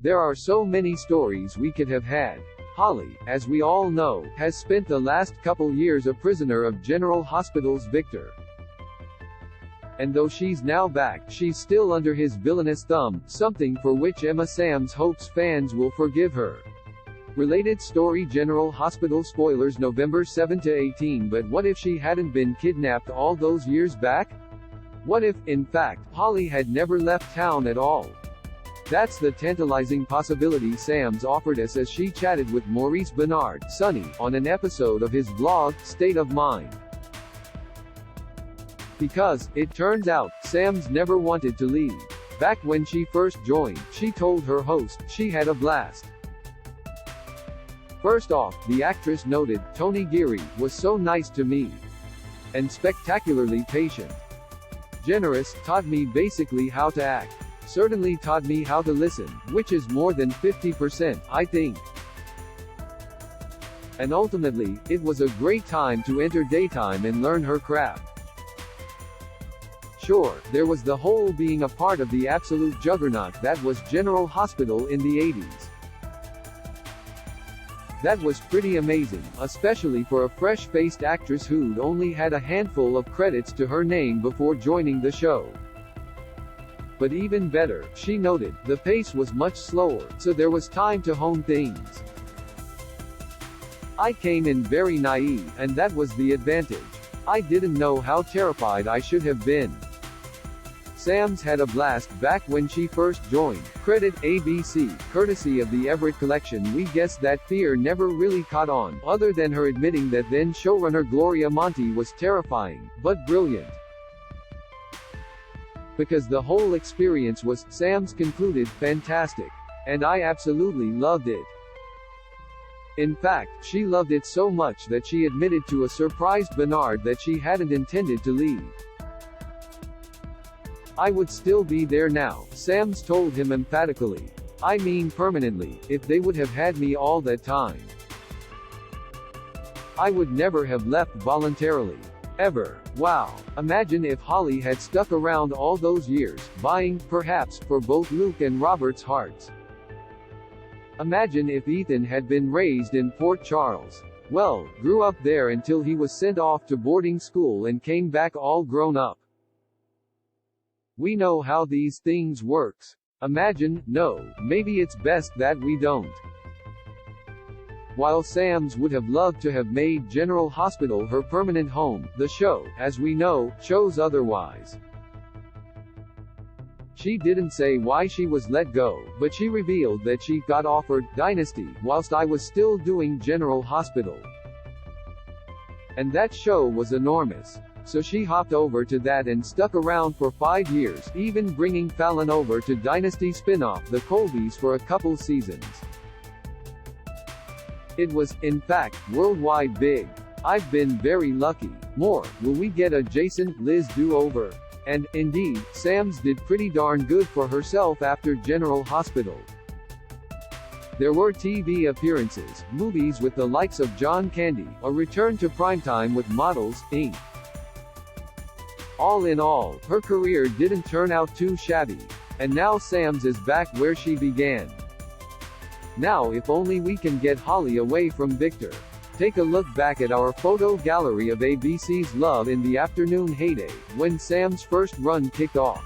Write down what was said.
There are so many stories we could have had. Holly, as we all know, has spent the last couple years a prisoner of General Hospital's Victor. And though she's now back, she's still under his villainous thumb, something for which Emma Samms hopes fans will forgive her. Related story: General Hospital spoilers November 7-18. But what if she hadn't been kidnapped all those years back? What if, in fact, Holly had never left town at all? That's the tantalizing possibility Samms offered us as she chatted with Maurice Bernard, Sonny, on an episode of his vlog, State of Mind. Because, it turns out, Samms never wanted to leave. Back when she first joined, she told her host, she had a blast. First off, the actress noted, Tony Geary was so nice to me. And spectacularly patient. Generous, taught me basically how to act. Certainly taught me how to listen, which is more than 50%, I think. And ultimately, it was a great time to enter daytime and learn her craft. Sure, there was the whole being a part of the absolute juggernaut that was General Hospital in the 80s. That was pretty amazing, especially for a fresh-faced actress who'd only had a handful of credits to her name before joining the show. But even better, she noted, the pace was much slower, so there was time to hone things. I came in very naive, and that was the advantage. I didn't know how terrified I should have been. Samms had a blast back when she first joined. Credit ABC, courtesy of the Everett collection. We guess that fear never really caught on, other than her admitting that then showrunner Gloria Monty was terrifying, but brilliant. Because the whole experience was, Samms concluded, fantastic. And I absolutely loved it. In fact, she loved it so much that she admitted to a surprised Bernard that she hadn't intended to leave. I would still be there now, Samms told him emphatically. I mean permanently, if they would have had me all that time. I would never have left voluntarily. Ever. Wow. Imagine if Holly had stuck around all those years, buying, perhaps, for both Luke and Robert's hearts. Imagine if Ethan had been raised in Port Charles. Well, grew up there until he was sent off to boarding school and came back all grown up. We know how these things works. Imagine, no, maybe it's best that we don't. While Samms would have loved to have made General Hospital her permanent home, the show, as we know, chose otherwise. She didn't say why she was let go, but she revealed that she got offered Dynasty whilst I was still doing General Hospital. And that show was enormous. So she hopped over to that and stuck around for 5 years, even bringing Fallon over to Dynasty spin-off The Colbys for a couple seasons. It was, in fact, worldwide big. I've been very lucky. More, will we get a Jason, Liz do-over? And, indeed, Samms did pretty darn good for herself after General Hospital. There were TV appearances, movies with the likes of John Candy, a return to primetime with Models, Inc. All in all, her career didn't turn out too shabby. And now Samms is back where she began. Now if only we can get Holly away from Victor. Take a look back at our photo gallery of ABC's Love in the Afternoon heyday, when Sam's first run kicked off.